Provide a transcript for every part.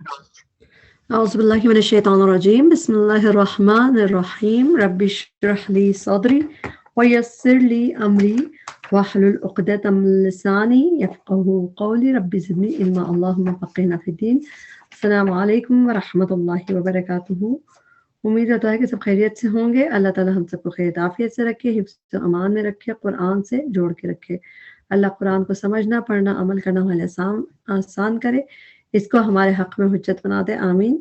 أعوذ بالله من الشيطان الرجيم بسم الله الرحمن الرحيم رب اشرح لي صدري ويسر لي أمري واحلل عقدة من لساني يفقهوا قولي رب زدني علما اللهم فقهنا في الدين السلام علیکم ورحمۃ اللہ وبرکاتہ۔ امید ہوتا ہے کہ سب خیریت سے ہوں گے۔ اللہ تعالی ہم سب کو خیر عافیت سے رکھے، حفظ و امان میں رکھے، قرآن سے جوڑ کے رکھے۔ اللہ قرآن کو سمجھنا، پڑھنا، عمل کرنا ہمارے آسان کرے، اس کو ہمارے حق میں حجت بنا دے، آمین۔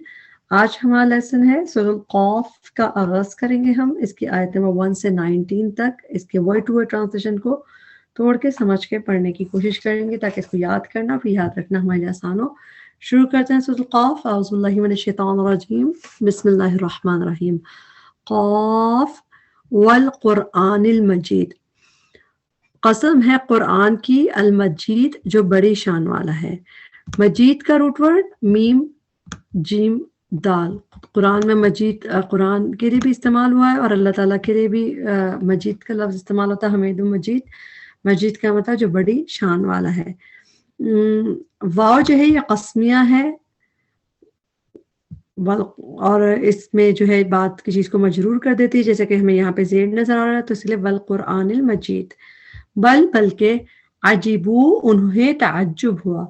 آج ہمارا لیسن ہے سورۃ القاف کا آغاز کریں گے ہم، اس کی آیت نمبر 1 سے 19 تک۔ اس کے ورڈ ٹو ورڈ ٹرانسلیشن کو توڑ کے سمجھ کے پڑھنے کی کوشش کریں گے تاکہ اس کو یاد کرنا پھر یاد رکھنا ہمارے لیے آسان ہو۔ شروع کرتے ہیں سورۃ القاف۔ اعوذ باللہ من الشیطان الرجیم بسم اللہ الرحمن الرحیم۔ قاف والقرآن المجید، قسم ہے قرآن کی، المجید جو بڑی شان والا ہے۔ مجید کا روٹ ورڈ میم جیم دال۔ قرآن میں مجید قرآن کے لیے بھی استعمال ہوا ہے اور اللہ تعالیٰ کے لیے بھی مجید کا لفظ استعمال ہوتا ہے، حمید مجید۔ مجید کا مطلب جو بڑی شان والا ہے۔ واو جو ہے یہ قسمیہ ہے اور اس میں جو ہے بات کی چیز کو مجرور کر دیتی ہے، جیسے کہ ہمیں یہاں پہ زیر نظر آ رہا ہے تو اس لیے والقرآن المجید۔ بلکہ عجیبو انہیں تعجب ہوا۔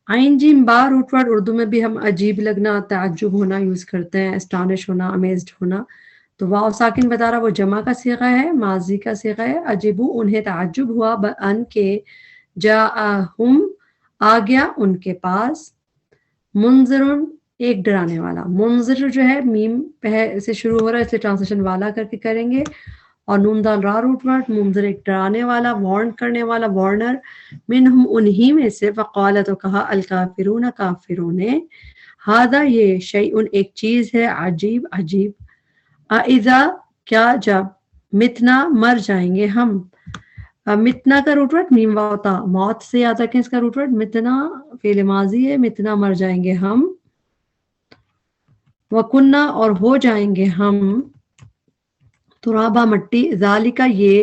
عین جیم با روٹ ورڈ اردو میں بھی ہم عجیب لگنا، تعجب ہونا یوز کرتے ہیں، اسٹانش ہونا، امیزڈ ہونا۔ تو واو ساکن بتا رہا وہ جمع کا صیغہ ہے، ماضی کا صیغہ ہے۔ عجیبو انہیں تعجب ہوا بان کے جاءہم آ گیا ان کے پاس، منذرن ایک ڈرانے والا۔ منذر جو ہے میم پہ سے شروع ہو رہا ہے، اس لیے ٹرانسلیشن والا کر کے کریں گے، اور نون دال را روٹ ورڈ منذر ایک ڈرانے والا، وارن کرنے والا، وارنر۔ منہم انہی میں سے، فقال تو کہا، الکافرون کافروں نے، ہذا یہ شیئن ایک چیز ہے، عجیب عجیب، اذا کیا جب، متنا مر جائیں گے ہم۔ متنا کا روٹ ورڈ میم واو تا، موت سے یاد رکھیں اس کا روٹ ورڈ متنا فعل ماضی ہے، متنا مر جائیں گے ہم، وکننا اور ہو جائیں گے ہم، ترابا مٹی، ذالکا یہ،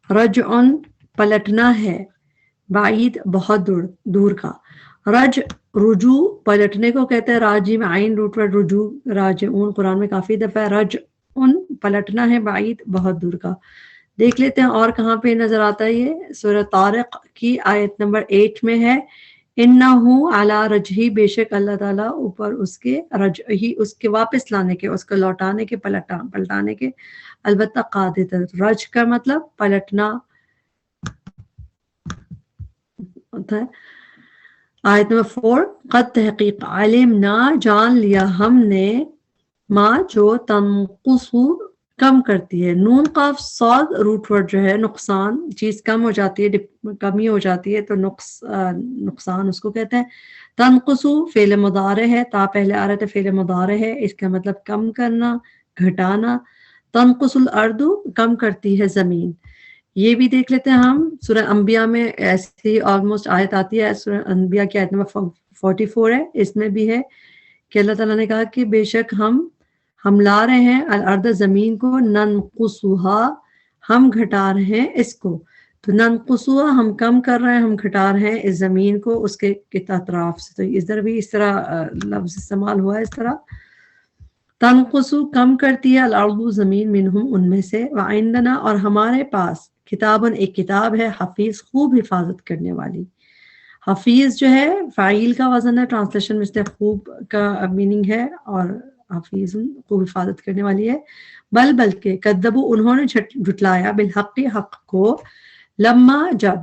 رجعن پلٹنا ہے، بعید بہت دور کا۔ رج رجوع پلٹنے کو کہتے ہیں، راجی میں عین روٹ ورڈ رجوع، راجعون قرآن میں کافی دفعہ ہے۔ رجعن پلٹنا ہے، بعید بہت دور کا۔ دیکھ لیتے ہیں اور کہاں پہ نظر آتا ہے یہ۔ سورہ طارق کی آیت نمبر 8 میں ہے، انہو علی رجہی، بے شک اللہ تعالیٰ اوپر اس کے، رجہی اس کے واپس لانے کے، اس کو لوٹانے کے، پلٹانے کے، البتہ قادر۔ رج کا مطلب پلٹنا ہوتا ہے۔ آیت نمبر 4، قد تحقیق، علمنا جان لیا ہم نے، ماں جو تنقصو کم کرتی ہے، نون قاف صاد روٹ ورڈ جو ہے نقصان، چیز کم ہو جاتی ہے، کمی ہو جاتی ہے تو نقصان اس کو کہتے ہیں۔ تنقصو فعل مضارع ہے، تا پہلے آ رہا تھا، فعل مضارع ہے، اس کا مطلب کم کرنا، گھٹانا۔ تنقص الارض کم کرتی ہے زمین۔ یہ بھی دیکھ لیتے ہیں ہم، سورہ انبیاء میں ایسی آلموسٹ آیت آتی ہے، سورہ انبیاء کی آیت نمبر 44 ہے، اس میں بھی ہے کہ اللہ تعالیٰ نے کہا کہ بے شک ہم لا رہے ہیں الارض زمین کو، ننقصها ہم گھٹا رہے ہیں اس کو۔ تو ننقصها ہم کم کر رہے ہیں، ہم گھٹا رہے ہیں اس زمین کو اس کے اطراف سے۔ تو ادھر بھی اس طرح لفظ استعمال ہوا ہے، اس طرح تنقصو کم کرتی ہے، الارض زمین، منہم ان میں سے، وعندنا اور ہمارے پاس، کتابن ایک کتاب ہے، حفیظ خوب حفاظت کرنے والی۔ حفیظ جو ہے فاعل کا وزن ہے، ٹرانسلیشن میں سے خوب کا میننگ ہے، اور حفیظ خوب حفاظت کرنے والی ہے۔ بلکہ کذبوا انہوں نے جھٹلایا، بالحق حق کو، لما جب،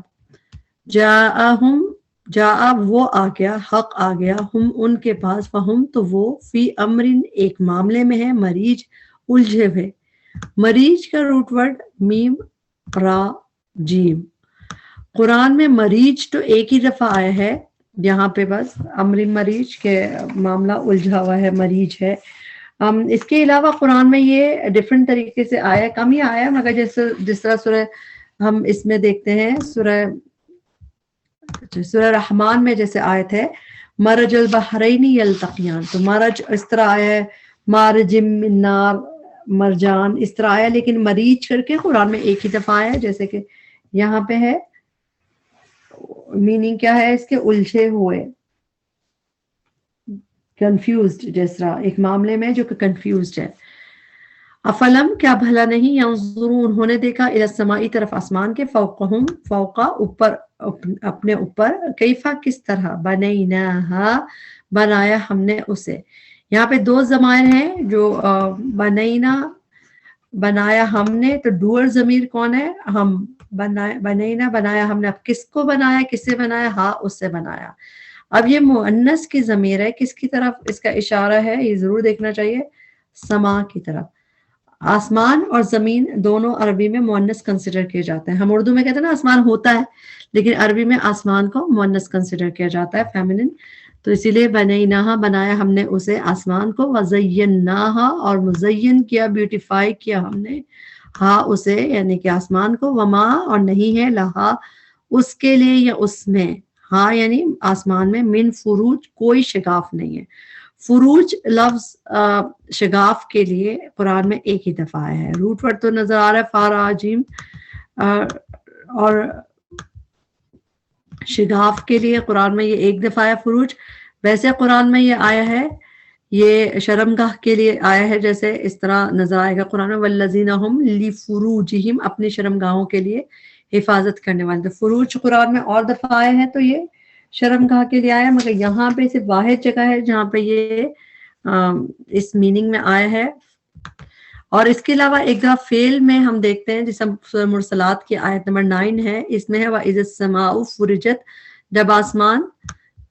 جاءہم جاء وہ آ گیا، حق آ گیا، ہم ان کے پاس، فہم تو وہ، فی امرن ایک معاملے میں ہے، مریج الجھے ہوئے۔ مریج کا روٹ ورڈ میم را جیم۔ قرآن میں مریج تو ایک ہی دفعہ آیا ہے، یہاں پہ بس امر مریج کے معاملہ الجھا ہوا ہے، مریج ہے۔ اس کے علاوہ قرآن میں یہ ڈیفرنٹ طریقے سے آیا، کم ہی آیا، مگر جس طرح سورہ ہم اس میں دیکھتے ہیں، سورہ رحمان میں جیسے آیت ہے، مرج البحرین یلتقیان، تو مرج اس طرح آیا ہے، مارج من نار، مرجان اس طرح آیا، لیکن مریج کر کے قرآن میں ایک ہی دفعہ آیا ہے، جیسے کہ یہاں پہ ہے۔ میننگ کیا ہے اس کے؟ الجھے ہوئے، کنفیوزڈ، جس طرح ایک معاملے میں جو کہ کنفیوزڈ ہے. افلم کیا بھلا نہیں، ینظرون ہونے دیکھا، الی السماء طرف آسمان کے، فوقہم فوقا اوپر اپنے اوپر، کیفا کس طرح، بنیناہا بنایا ہم نے اسے. یہاں پہ دو ضمائر ہیں جو بنینا بنایا ہم نے، تو ڈوئر ضمیر کون ہے؟ ہم. بنینا بنایا ہم نے، اب کس کو بنایا، کس سے بنایا؟ ہاں اس سے بنایا. اب یہ مؤنث کی ضمیر ہے، کس کی طرف اس کا اشارہ ہے؟ یہ ضرور دیکھنا چاہیے، سما کی طرف. آسمان اور زمین دونوں عربی میں مؤنث کنسیڈر کیے جاتے ہیں. ہم اردو میں کہتے ہیں نا آسمان ہوتا ہے، لیکن عربی میں آسمان کو مؤنث کنسیڈر کیا جاتا ہے، فیمنن. تو اسی لیے بنیناہا بنایا ہم نے اسے آسمان کو، وزیناہا اور مزین کیا، بیوٹیفائی کیا ہم نے، ہاں اسے یعنی کہ آسمان کو، وما اور نہیں ہے، لہا اس کے لیے یا اس میں، ہاں یعنی آسمان میں، من فروج کوئی شگاف نہیں ہے. فروج لفظ شگاف کے لیے قرآن میں ایک ہی دفعہ آیا ہے. روٹ ورڈ تو نظر آ رہا ہے فاراجیم، اور شگاف کے لیے قرآن میں یہ ایک دفعہ آیا فروج. ویسے قرآن میں یہ آیا ہے، یہ شرمگاہ کے لیے آیا ہے، جیسے اس طرح نظر آئے گا قرآن میں، والذین هم لفروجہم اپنی شرمگاہوں کے لیے حفاظت کرنے والے. تو فروج قرآن میں اور دفعہ آیا ہے، تو یہ شرمگاہ کے لیے آیا، مگر یہاں پہ صرف واحد جگہ ہے جہاں پہ یہ اس میننگ میں آیا ہے. اور اس کے علاوہ ایک دفعہ فعل میں ہم دیکھتے ہیں، جس سورہ مرسلات کی آیت نمبر 9 ہے، اس میں ہے وَإِذَا السَّمَاءُ فُرِجَتْ، جب آسمان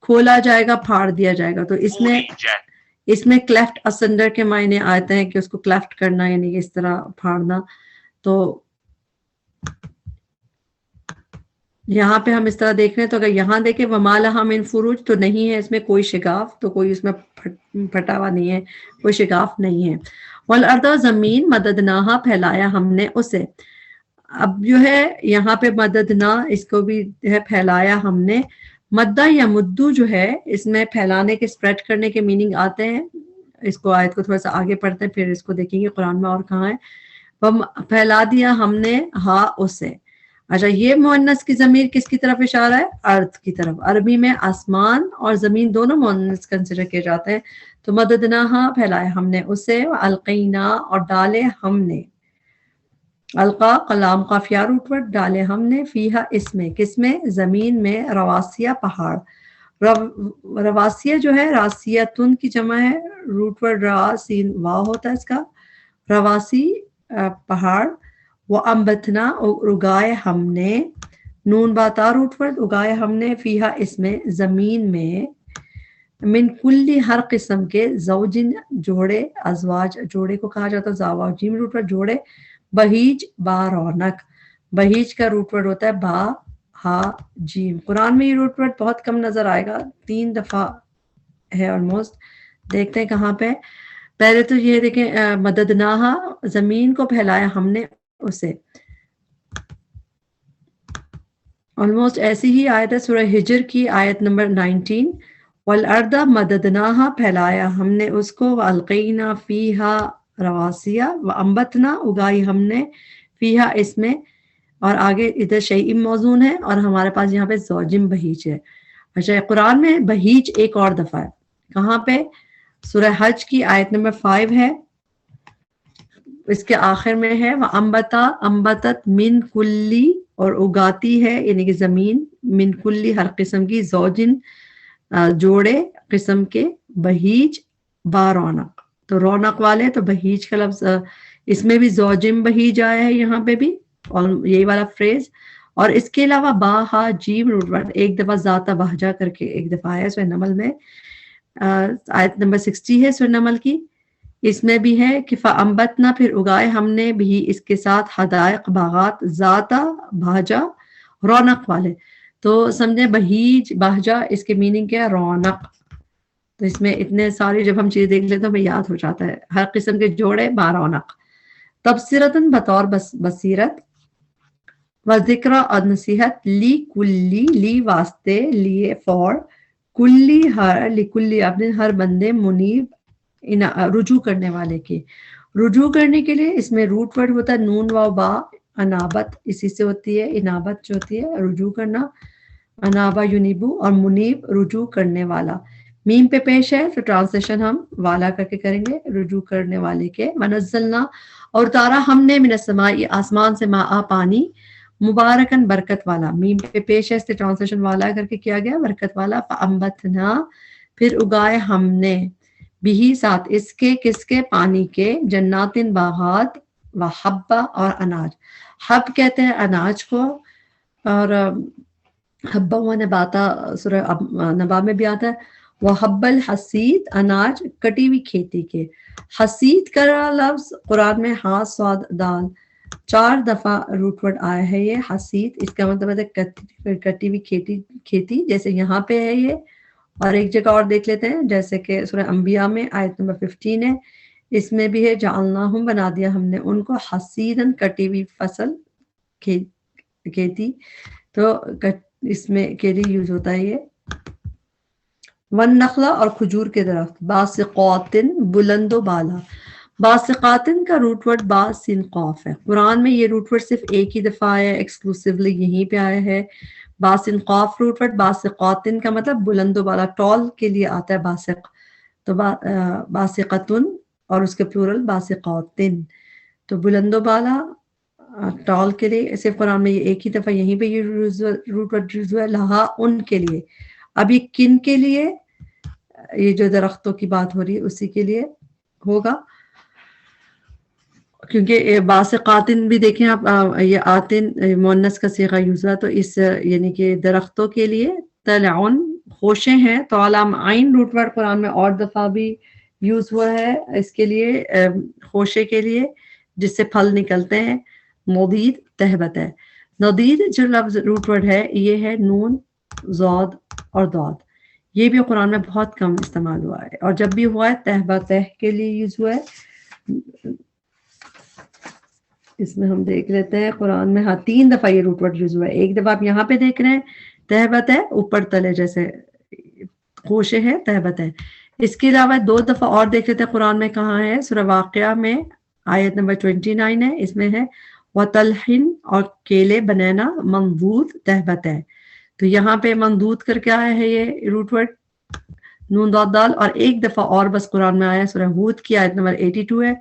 کھولا جائے گا، پھاڑ دیا جائے گا. تو اس میں کلیفٹ اسنڈر کے معنی آتے ہیں کہ اس کو کلیفٹ کرنا یعنی کہ اس طرح پھاڑنا. تو یہاں پہ ہم اس طرح دیکھ رہے ہیں، تو اگر یہاں دیکھیں وَمَا لَهَا مِن فُرُوج، تو نہیں ہے اس میں کوئی شگاف، تو کوئی اس میں پھٹا ہوا نہیں ہے، کوئی شگاف نہیں ہے. وَالْأَرْضَ زمین مددناہا پھیلایا ہم نے اسے. اب جو ہے یہاں پہ مددنا، اس کو بھی ہے پھیلایا ہم نے. مدہ یا مدو جو ہے، اس میں پھیلانے کے، اسپریڈ کرنے کے میننگ آتے ہیں. اس کو آیت کو تھوڑا سا آگے پڑھتے ہیں، پھر اس کو دیکھیں گے قرآن میں اور کہاں ہے. پھیلا دیا ہم نے ہاں اسے. اچھا، یہ مؤنث کی ضمیر کس کی طرف اشارہ ہے؟ ارض کی طرف. عربی میں آسمان اور زمین دونوں مؤنث کنسیڈر کیے جاتے ہیں. تو مددناہا پھیلایا ہم نے اسے، القینا اور ڈالے ہم نے، القا کلام قافیہ روٹ ورڈ، ڈالے ہم نے، فیہا اس میں، کس میں؟ زمین میں، رواسیہ پہاڑ. رواسیہ جو ہے راسیتن کی جمع ہے، روٹ ورڈ را سین وا ہوتا ہے اس کا، رواسی پہاڑ. وہ امبتنا اگائے ہم نے، نون باتا روٹ ورڈ، اگائے ہم نے، فیہا اس میں، زمین میں، من کلی ہر قسم کے، زوجن جوڑے، ازواج جوڑے کو کہا جاتا ہے، زواجیم روٹ ورڈ جوڑے، بہیج با رونق. بہیج کا روٹ ورڈ ہوتا ہے با ہا جیم. قرآن میں یہ روٹ ورڈ بہت کم نظر آئے گا، 3 دفعہ ہے آلموسٹ. دیکھتے ہیں کہاں پہ. پہلے تو یہ دیکھیں مددناہا زمین کو پھیلایا ہم نے اسے. آلموسٹ ایسی ہی آیت ہے سورہ ہجر کی آیت نمبر 19، والارض مددناہا پھیلایا ہم نے اس کو، والقینا فیہا رواسیہ، وانبتنا اگائی ہم نے، فیہا اس میں، اور آگے ادھر شیئم موزون ہے، اور ہمارے پاس یہاں پہ زوجم بہیج ہے. اچھا، قرآن میں بہیج ایک اور دفعہ ہے، کہاں پہ؟ سورہ حج کی آیت نمبر 5 ہے، اس کے آخر میں ہے وَأَنبَتَ أَنبَتَتْ مِن کلی، اور اگاتی ہے یعنی کہ زمین، من کلی ہر قسم کی، زوجن جوڑے قسم کے، بہیج با رونق، تو رونق والے. تو بہیج کا لفظ اس میں بھی زوجم بہیج آیا ہے یہاں پہ بھی، اور یہی والا فریز. اور اس کے علاوہ با ہا جیم روٹ ورڈ ایک دفعہ ذات بہجہ کر کے ایک دفعہ آیا سورہ نمل میں، آیت نمبر 60 ہے سورہ نمل کی. اس میں بھی ہے کہ فَأَنبَتْنَا پھر اگائے ہم نے، بھی اس کے ساتھ، حدائق باغات، ذاتا بہجہ رونق والے. تو سمجھیں بہیج بہجہ اس کے میننگ کیا ہے؟ رونق. تو اس میں اتنے ساری جب ہم چیز دیکھ لیتے تو ہمیں یاد ہو جاتا ہے، ہر قسم کے جوڑے با رونق. تبصرتاً بطور بصیرت، و ذکر اور نصیحت، لی کلی لی واسطے، لیے فور، کلی ہر، لکلی اپنے ہر بندے، منیب رجوع کرنے والے کے. رجوع کرنے کے لیے اس میں روٹ ورڈ ہوتا ہے نون واو با، انابت اسی سے ہوتی ہے، انابت جو ہوتی ہے رجوع کرنا، انابا یونیبو، اور منیب رجوع کرنے والا. میم پہ پیش ہے تو ٹرانسلیشن ہم والا کر کے کریں گے، رجوع کرنے والے کے. ونزلنا اور اتارا ہم نے من السماء آسمان سے ماء پانی، مبارکن برکت والا. میم پہ پیش ہے اس سے ٹرانسلیشن والا کر کے کیا گیا، برکت والا. فانبتنا پھر اگائے ہم نے، بھی ساتھ اس کے، کس کے، پانی کے، جناتن باغات، و حبہ اور اناج. حب کہتے ہیں اناج کو، اور حبہ و نباتا سورہ نبا میں بھی آتا ہے. وہ حب الحسید اناج کٹی ہوئی کھیتی کے. حسید کا لفظ قرآن میں ہا صاد دال 4 دفعہ روٹ ورڈ آیا ہے. یہ حسید اس کا مطلب ہے کٹی ہوئی کھیتی، جیسے یہاں پہ ہے یہ. اور ایک جگہ اور دیکھ لیتے ہیں، جیسے کہ سورہ انبیاء میں آیت نمبر 15 ہے، اس میں بھی ہے جعلناہم بنا دیا ہم نے ان کو حسیدن کٹی ہوئی فصل کھیتی. تو اس میں کے لیے یوز ہوتا ہے یہ. والنخلا اور کھجور کے درخت، باسقاتن بلند و بالا. باسقاتن کا روٹ ورڈ باس سین قاف ہے. قرآن میں یہ روٹ ورڈ صرف ایک ہی دفعہ آیا ہے، ایکسکلوسیولی یہیں پہ آیا ہے. باسن قاف روٹ ورڈ. باسقاتن کا مطلب بلند و بالا، ٹال کے لیے آتا ہے باسق. تو باسقتن اور اس کے پلورل باسقاتن. تو بلند و بالا ٹال کے لیے صرف قرآن میں یہ ایک ہی دفعہ یہیں پہ یہ روٹ ورڈ یوز ہوا ہے. لہا ان کے لیے. اب یہ کن کے لیے، یہ جو درختوں کی بات ہو رہی ہے اسی کے لیے ہوگا، کیونکہ باسقاتن بھی دیکھیں آپ، یہ آتن مؤنث کا صیغہ یوز ہوا، تو اس یعنی کہ درختوں کے لیے. طلعن خوشے ہیں. طالع عین روٹ ورڈ قرآن میں اور دفعہ بھی یوز ہوا ہے اس کے لیے، خوشے کے لیے جس سے پھل نکلتے ہیں. نضید تہبت ہے. نضید جو لفظ روٹ ورڈ ہے یہ ہے نون ضاد اور ضاد. یہ بھی قرآن میں بہت کم استعمال ہوا ہے، اور جب بھی ہوا ہے تہبت کے لیے یوز ہوا ہے. اس میں ہم دیکھ لیتے ہیں قرآن میں 3 دفعہ یہ روٹ ورڈ یوز ہوا ہے. ایک دفعہ آپ یہاں پہ دیکھ رہے ہیں تہبت ہے، اوپر تلے جیسے خوشے ہے تہبت ہے. اس کے علاوہ 2 دفعہ اور دیکھ لیتے ہیں قرآن میں کہاں ہے. سورہ واقعہ میں آیت نمبر 29 ہے، اس میں ہے وَطَلْحٍ اور کیلے بنانا منضود تہبت ہے. تو یہاں پہ منضود کر کے آیا ہے یہ روٹ ورڈ نون ضاد دال. اور ایک دفعہ اور بس قرآن میں آیا سورہ ہود کی آیت نمبر 82 ہے،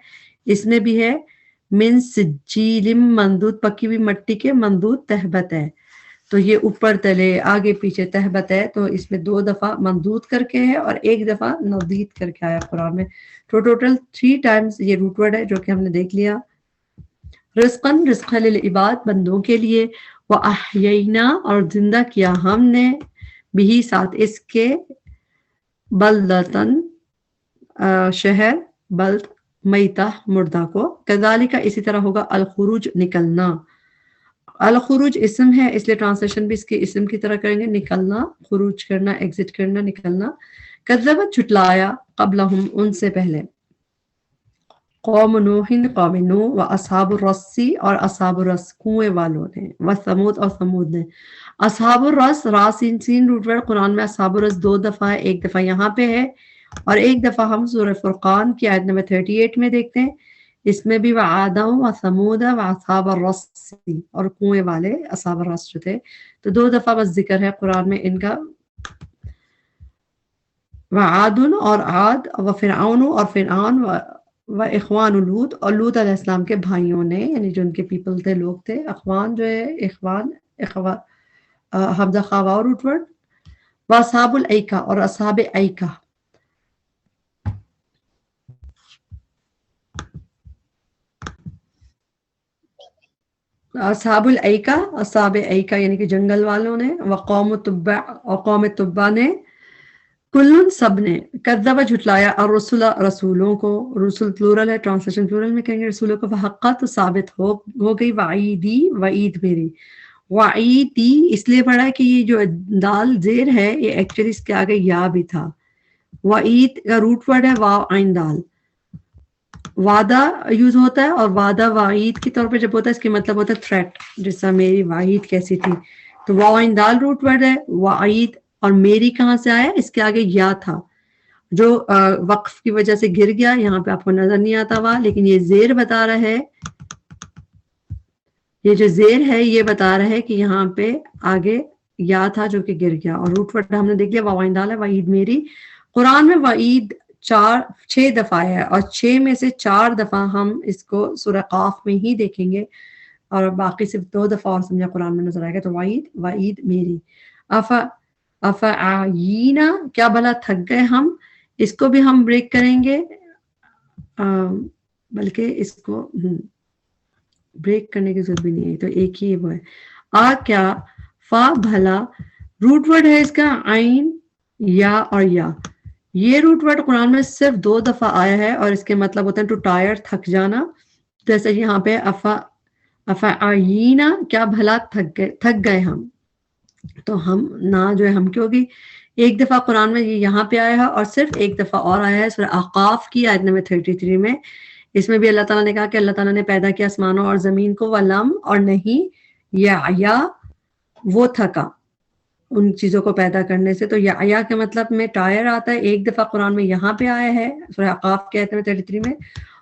اس میں بھی ہے من سجیل منضود، پکی ہوئی مٹی کے، منضود تہبت ہے. تو یہ اوپر تلے آگے پیچھے تہبت ہے. تو اس میں 2 دفعہ منضود کر کے ہے اور ایک دفعہ نضید کر کے آیا قرآن میں. تو ٹوٹل 3 ٹائمز یہ روٹ ورڈ ہے جو کہ ہم نے دیکھ لیا. رزقاً رزق ہے للعباد بندوں کے لیے. وَأَحْيَيْنَا اور زندہ کیا ہم نے، بھی ساتھ اس کے، بلدتاً شہر، بلد میتہ مردہ کو. کذالک اسی طرح ہوگا الخروج نکلنا. الخروج اسم ہے اس لیے ٹرانسلیشن بھی اس کے اسم کی طرح کریں گے، نکلنا، خروج کرنا، ایگزٹ کرنا، نکلنا. کذبت جھٹلایا قبلہم ان سے پہلے، قوم نوح قوم نوح، و اصحاب الرس اور اصحاب الرس کنویں والوں نے، و ثمود اور ثمود نے. اصحاب الرس راسین سین روٹ ورڈ قرآن میں اصحاب الرس 2 دفعہ ہے، ایک دفعہ یہاں پہ ہے اور ایک دفعہ ہم سورہ فرقان کی آیت نمبر 38 میں دیکھتے ہیں. اس میں بھی وعادا و ثمود و اصحاب الرس اور کنویں والے اصحاب الرس جو تھے. تو 2 دفعہ بس ذکر ہے قرآن میں ان کا. وعاد اور عاد، و فرعون اور فرعون، و اخوان لوط اور لوط علیہ السلام کے بھائیوں نے، یعنی جو ان کے پیپل تھے، لوگ تھے. اخوان جو ہے اخوان حمزہ خواہ روٹ ورڈ. و اصحاب الایکہ اور اصحاب ایکہ. اصحاب الایکہ، اصحاب ایکہ یعنی کہ جنگل والوں نے. وقوم تبع اور قوم تبع نے. کلن سب نے. کذب جھٹلایا الرسل رسولوں کو. رسول پلورل ہے، ٹرانسلیشن پلورل میں کہیں گے رسولوں کو. فحقا تو ثابت ہو گئی وعیدی، وعید میری. وعیدی اس لیے پڑھا ہے کہ یہ جو دال زیر ہے یہ ایکچولی اس کے آگے یا بھی تھا. وعید کا روٹ ورڈ ہے واو عین دال. وعدہ یوز ہوتا ہے، اور وعدہ وعید کے طور پہ جب ہوتا ہے اس کے مطلب ہوتا ہے تھریٹ، جس طرح میری وعید کیسی تھی. تو واو عین دال روٹ ورڈ ہے. وعید اور میری کہاں سے آیا، اس کے آگے یا تھا جو وقف کی وجہ سے گر گیا. یہاں پہ آپ کو نظر نہیں آتا ہوا، لیکن یہ زیر بتا رہا ہے، یہ جو زیر ہے یہ بتا رہا ہے کہ یہاں پہ آگے یا تھا جو کہ گر گیا. اور روٹ ورڈ ہم نے دیکھ لیا واو عین دال ہے. وعید میری. قرآن میں وعید 6 دفعہ ہے اور 6 میں سے 4 دفعہ ہم اس کو سورہ قاف میں ہی دیکھیں گے اور باقی صرف 2 دفعہ اور سمجھا قرآن میں نظر آئے گا. تو وعید میری. افعینا کیا بھلا تھک گئے ہم, اس کو بھی ہم بریک کریں گے, بلکہ اس کو بریک کرنے کی ضرورت بھی نہیں ہے, تو ایک ہی وہ ہے. کیا, فا بھلا, روٹ ورڈ ہے اس کا عین یا اور یا. یہ روٹ ورڈ قرآن میں صرف 2 دفعہ آیا ہے اور اس کے مطلب ہوتے ہیں ٹو ٹائر, تھک جانا. جیسے یہاں پہ افعینا کیا بھلا تھک گئے ہم, تو ہم نہ جو ہے ہم کی ہوگی. ایک دفعہ قرآن میں یہ یہاں پہ آیا ہے اور صرف ایک دفعہ اور آیا ہے سورہ احقاف کی آیت نمبر 33 میں. اس میں بھی اللہ تعالیٰ نے کہا کہ اللہ تعالیٰ نے پیدا کیا آسمانوں اور زمین کو, ولم اور نہیں, یا وہ تھکا ان چیزوں کو پیدا کرنے سے. تو یا کے مطلب میں ٹائر آتا ہے. ایک دفعہ قرآن میں یہاں پہ آیا ہے سورہ احقاف کے آیت نمبر 33 میں,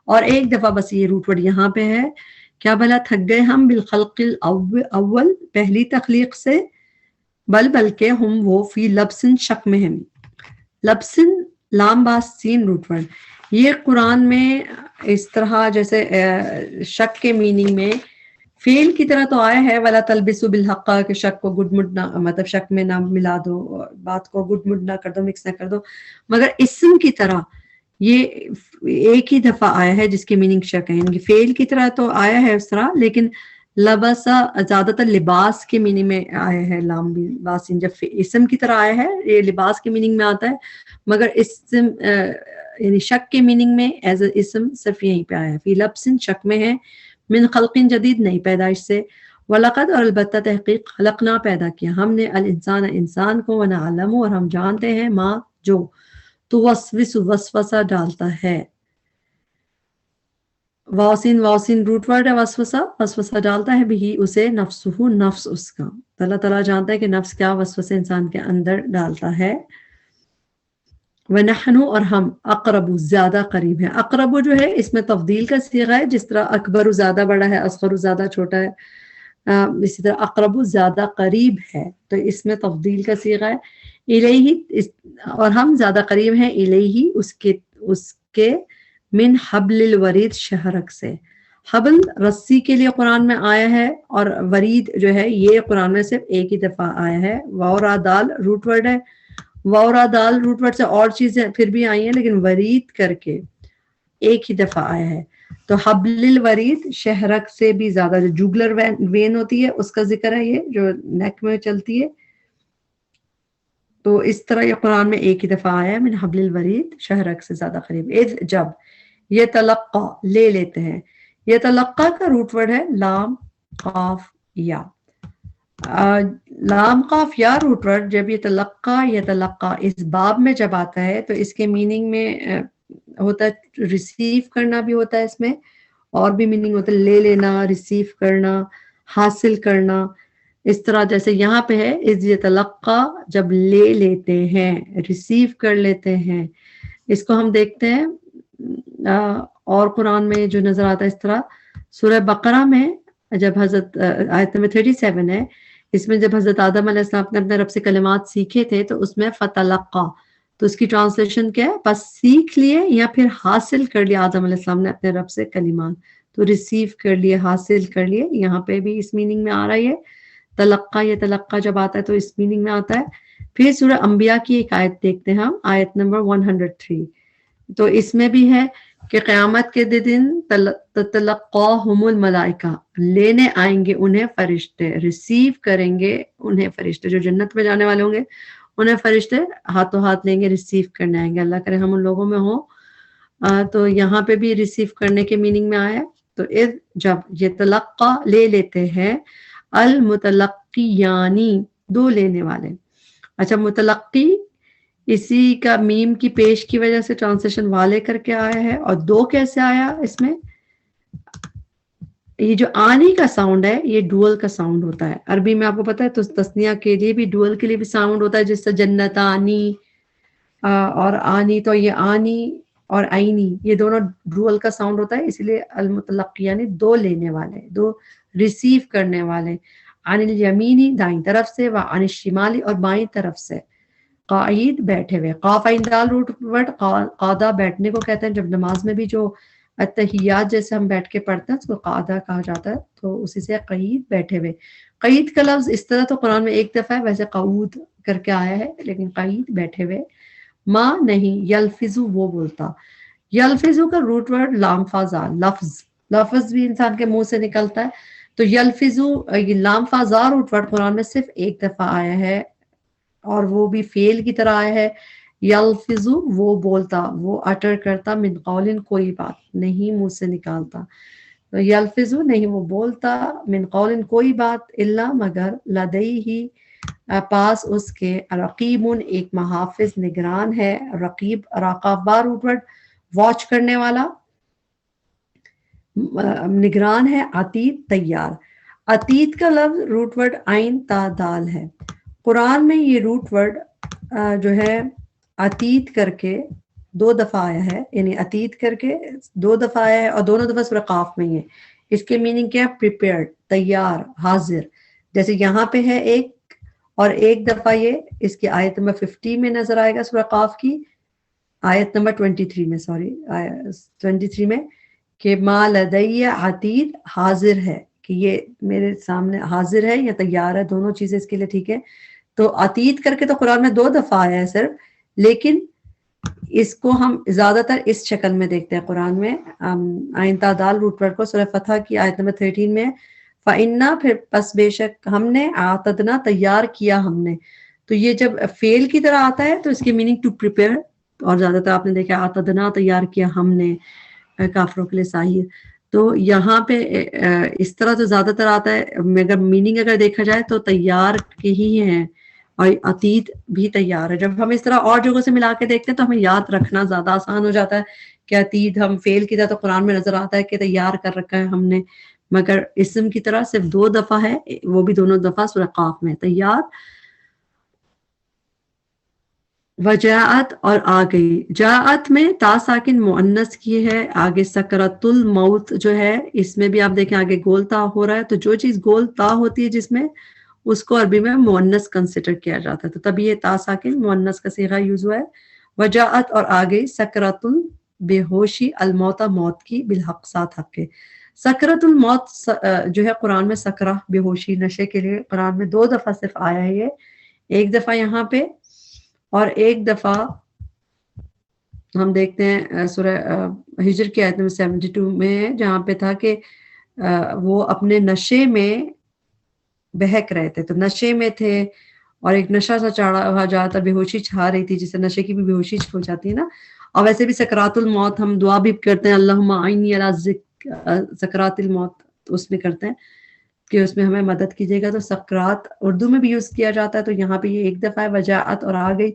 اور ایک دفعہ بس یہ روٹ ورڈ یہاں پہ ہے. کیا بھلا تھک گئے ہم بالخلق الاول, پہلی تخلیق سے, بلکہ ہم وہ فی لبسن شک میں ہیں. لبسن لام با سین روٹ ورڈ, یہ قرآن میں اس طرح جیسے شک کے میننگ میں فیل کی طرح تو آیا ہے, ولا تلبسوا بالحق, کہ شک کو گڈ مڈ نہ, مطلب شک میں نہ ملا دو, بات کو گڈ مڈ نہ کر دو, مکس نہ کر دو. مگر اسم کی طرح یہ ایک ہی دفعہ آیا ہے جس کی میننگ شک ہے, یعنی فیل کی طرح تو آیا ہے اس طرح, لیکن لباسا زیادہ تر لباس کے میننگ میں آیا ہے. لام باسین جب اسم کی طرح آیا ہے یہ لباس کے میننگ میں آتا ہے, مگر اسم یعنی شک کے میننگ میں ایز اے اسم صرف یہیں پہ آیا ہے. فی لبسن شک میں ہے, من خلق جدید نہیں پیدائش سے, وَلَقَدْ اور البتہ تحقیق خلقنا پیدا کیا ہم نے الانسان انسان کو, وَنَعْلَمُ اور ہم جانتے ہیں, ماں جو توسوس وسوسہ ڈالتا ہے. واؤسین روٹ ورڈ ہے, وسوسہ ڈالتا ہے بھی اسے, نفسہ نفس اس کا. اللہ تعالیٰ جانتا ہے کہ نفس کیا وسوسہ انسان کے اندر ڈالتا ہے. وَنَحْنُ اور ہم, اقرب زیادہ قریب ہے. اقرب جو ہے اس میں تفضیل کا صیغہ ہے, جس طرح اکبر زیادہ بڑا ہے, اصغر زیادہ چھوٹا ہے, اسی طرح اقرب زیادہ قریب ہے, تو اس میں تفضیل کا صیغہ ہے. الیہ اور ہم زیادہ قریب ہیں, الیہ اس کے من حبل الورید شہرک سے. حبل رسی کے لیے قرآن میں آیا ہے, اور ورید جو ہے یہ قرآن میں صرف ایک ہی دفعہ آیا ہے. واورا دال روٹ ورڈ ہے, واورا دال روٹ ورڈ سے اور چیزیں پھر بھی آئی ہیں, لیکن ورید کر کے ایک ہی دفعہ آیا ہے. تو حبل الورید شہرک سے بھی زیادہ, جو جوگلر وین ہوتی ہے اس کا ذکر ہے, یہ جو نیک میں چلتی ہے, تو اس طرح یہ قرآن میں ایک ہی دفعہ آیا ہے, من حبل الورید شہرک سے زیادہ قریب. اذ جب, یہ تلقا لے لیتے ہیں, یہ تلقا کا روٹ ورڈ ہے لام قاف یا. لام قاف یا روٹ ورڈ جب یہ تلقا اس باب میں جب آتا ہے تو اس کے میننگ میں ہوتا ہے ریسیو کرنا بھی ہوتا ہے, اس میں اور بھی میننگ ہوتا ہے, لے لینا, ریسیو کرنا, حاصل کرنا. اس طرح جیسے یہاں پہ ہے اس یہ تلقا جب لے لیتے ہیں, ریسیو کر لیتے ہیں. اس کو ہم دیکھتے ہیں اور قرآن میں جو نظر آتا ہے اس طرح. سورہ بقرہ میں جب حضرت آیت نمبر 37 ہے, اس میں جب حضرت آدم علیہ السلام نے اپنے رب سے کلمات سیکھے تھے تو اس میں فتلقا, تو اس کی ٹرانسلیشن کیا ہے, بس سیکھ لیے یا پھر حاصل کر لیا آدم علیہ السلام نے اپنے رب سے کلمات, تو ریسیو کر لیے, حاصل کر لیے. یہاں پہ بھی اس میننگ میں آ رہی ہے تلقا, یہ تلقا جب آتا ہے تو اس میننگ میں آتا ہے. پھر سورہ انبیاء کی ایک آیت دیکھتے ہیں ہم, آیت نمبر 103, تو اس میں بھی ہے کہ قیامت کے دن تتلقاہم الملائکہ, لینے آئیں گے انہیں فرشتے, ریسیو کریں گے انہیں فرشتے. جو جنت میں جانے والے ہوں گے انہیں فرشتے ہاتھوں ہاتھ لیں گے, ریسیو کرنے آئیں گے. اللہ کرے ہم ان لوگوں میں ہوں. تو یہاں پہ بھی ریسیو کرنے کے میننگ میں آیا. تو جب یہ تلقا لے لیتے ہیں, المتلقیانی دو لینے والے. اچھا, متلقی اسی کا میم کی پیش کی وجہ سے ٹرانسلیشن والے کر کے آیا ہے, اور دو کیسے آیا اس میں. یہ جو آنی کا ساؤنڈ ہے یہ ڈوئل کا ساؤنڈ ہوتا ہے. عربی میں آپ کو پتا ہے تو تسنیہ کے لیے بھی ڈوئل کے لیے بھی ساؤنڈ ہوتا ہے, جس سے جنت آنی اور آنی, تو یہ آنی اور عینی یہ دونوں ڈوئل کا ساؤنڈ ہوتا ہے, اس لیے المتلقی یعنی دو لینے والے, دو ریسیو کرنے والے. عن الیمینی دائیں طرف سے, و عن الشمالی اور بائیں طرف سے. قاعد بیٹھے ہوئے. قاف عین دال روٹ ورڈ قاعدہ بیٹھنے کو کہتے ہیں. جب نماز میں بھی جو التحیات جیسے ہم بیٹھ کے پڑھتے ہیں اس کو قاعدہ کہا جاتا ہے, تو اسی سے قعید بیٹھے ہوئے. قعید کا لفظ اس طرح تو قرآن میں ایک دفعہ ہے, ویسے قعود کر کے آیا ہے, لیکن قعید بیٹھے ہوئے. ما نہیں, یلفظو وہ بولتا. یلفظو کا روٹ ورڈ لام فازا, لفظ بھی انسان کے منہ سے نکلتا ہے. تو یلفظو یہ لام فازا روٹ ورڈ قرآن میں صرف ایک دفعہ آیا ہے, اور وہ بھی فعل کی طرح آیا ہے. یلفظو وہ بولتا, وہ اٹر کرتا, من قول کوئی بات نہیں منہ سے نکالتا. یلفظو نہیں وہ بولتا, من قول کوئی بات, الا مگر, لدیہ پاس اس کے, رقیب ایک محافظ نگران ہے. رقیب راقب بار روٹ ورڈ واچ کرنے والا, نگران ہے. عتید تیار. عتید کا لفظ روٹ ورڈ عین تا دال ہے. قرآن میں یہ روٹ ورڈ جو ہے عتید کر کے 2 دفعہ آیا ہے, یعنی عتید کر کے 2 دفعہ آیا ہے, اور دونوں دفعہ سورہ قاف میں ہی ہے. اس کے میننگ کیا ہے؟ پریپیئرڈ, تیار, حاضر. جیسے یہاں پہ ہے ایک, اور ایک دفعہ یہ اس کی آیت نمبر 50 میں نظر آئے گا سورہ قاف کی آیت نمبر 23 میں, 23 میں, کہ ما لدی عتید, حاضر ہے, کہ یہ میرے سامنے حاضر ہے یا تیار ہے, دونوں چیزیں اس کے لیے ٹھیک ہے. تو عتید کر کے تو قرآن میں 2 دفعہ آیا ہے صرف, لیکن اس کو ہم زیادہ تر اس شکل میں دیکھتے ہیں قرآن میں. عین تا دال روٹ ورڈ کو سورہ فتح کی آیت نمبر 13 میں, فَإِنَّا پھر پس بے شک ہم نے, اعتدنا تیار کیا ہم نے. تو یہ جب فعل کی طرح آتا ہے تو اس کی میننگ ٹو پریپیئر, اور زیادہ تر آپ نے دیکھا اعتدنا تیار کیا ہم نے کافروں کے لیے ساحر. تو یہاں پہ اس طرح تو زیادہ تر آتا ہے, مگر میننگ اگر دیکھا جائے تو تیار کے ہی ہیں, اور عتید بھی تیار ہے. جب ہم اس طرح اور جگہوں سے ملا کے دیکھتے ہیں تو ہمیں یاد رکھنا زیادہ آسان ہو جاتا ہے کہ عتید ہم فعل کی طرح تو قرآن میں نظر آتا ہے کہ تیار کر رکھا ہے ہم نے, مگر اسم کی طرح صرف 2 دفعہ ہے, وہ بھی دونوں دفعہ سورہ قاف میں, تیار. وجاءت اور آ گئی. جاءت میں تا ساکن مؤنث کی ہے, آگے سکرت الموت جو ہے اس میں بھی آپ دیکھیں آگے گول تا ہو رہا ہے, تو جو چیز گول تا ہوتی ہے جس میں, اس کو عربی میں مؤنث کنسیڈر کیا جاتا ہے, تو تب یہ تا ساکن مؤنث کا صیغہ یوز ہوا ہے. وجاءت اور آ گئی سکرت بے ہوشی, الموت موت کی, بالحق ساتھ حق کے. سکرت الموت جو ہے قرآن میں سکرہ بے ہوشی نشے کے لیے قرآن میں 2 دفعہ صرف آیا ہے. یہ ایک دفعہ یہاں پہ, اور ایک دفعہ ہم دیکھتے ہیں سورہ ہجر کی آیت نمبر 72 میں, جہاں پہ تھا کہ وہ اپنے نشے میں بہک رہے تھے, تو نشے میں تھے اور ایک نشہ سا چڑھا جا تھا, بے ہوشی چھا رہی تھی, جسے نشے کی بھی بے ہوشی ہو جاتی ہے نا. اور ویسے بھی سکرات الموت ہم دعا بھی کرتے ہیں, اللہم اعنی علی سکرات الموت, تو اس میں کرتے ہیں کہ اس میں ہمیں مدد کیجیے گا. تو سکرات اردو میں بھی یوز کیا جاتا ہے, تو یہاں پہ یہ ایک دفعہ ہے. وجاءت اور آ گئی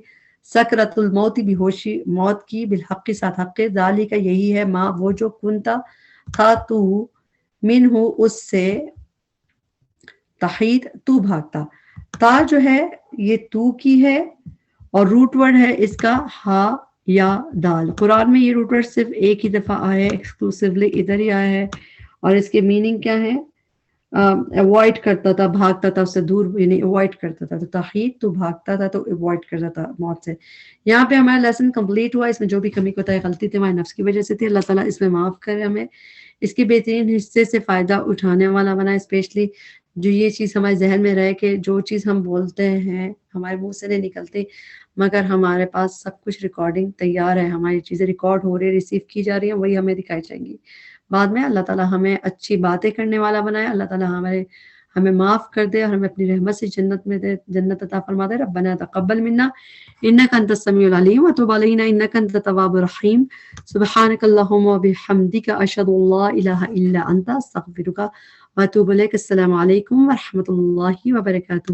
سکرت الموت, بے ہوشی موت کی, بالحق کے ساتھ حق کے. ذالک یہی ہے, ما وہ جو کنتا تھا تو, من ہو اس سے, تحید تو بھاگتا. تا جو ہے یہ تو کی ہے, اور روٹ ورڈ ہے اس کا ہا یا دال. قرآن میں یہ روٹ ورڈ صرف ایک ہی دفعہ آیا ہے, ایکسکلوسیولی ادھر ہی آیا ہے, اور اس کے میننگ کیا ہے؟ اوائڈ کرتا تھا, بھاگتا تھا اس سے دور, یعنی اوائڈ کرتا تھا. تو تحید تو بھاگتا تھا, تو اوائڈ کرتا تھا موت سے. یہاں پہ ہمارا لیسن کمپلیٹ ہوا. اس میں جو بھی کمی کوتاہی غلطی تھی ہمارے نفس کی وجہ سے تھی, اللہ تعالیٰ اس میں معاف کرے ہمیں, اس کے بہترین حصے سے فائدہ اٹھانے والا بنا. اسپیشلی جو یہ چیز ہمارے ذہن میں رہے کہ جو چیز ہم بولتے ہیں ہمارے منہ سے نہیں نکلتی, مگر ہمارے پاس سب کچھ ریکارڈنگ تیار ہے, ہماری چیزیں ریکارڈ ہو رہی ہیں, ریسیو کی جا رہی ہیں, وہی ہمیں دکھائی جائیں گی بعد میں. اللہ تعالیٰ ہمیں اچھی باتیں کرنے والا بنائے. اللہ تعالیٰ ہمیں معاف کر دے, اور ہمیں اپنی رحمت سے جنت میں دے, جنت عطا فرما دے. ربنا تقبل منا انک انت السمیع العلیم وتب علینا انک انت التواب الرحیم. سبحانک اللہم وبحمدک, اشہد ان لا الہ الا انت, استغفرک واتوب الیک. السلام علیکم ورحمۃ اللہ وبرکاتہ.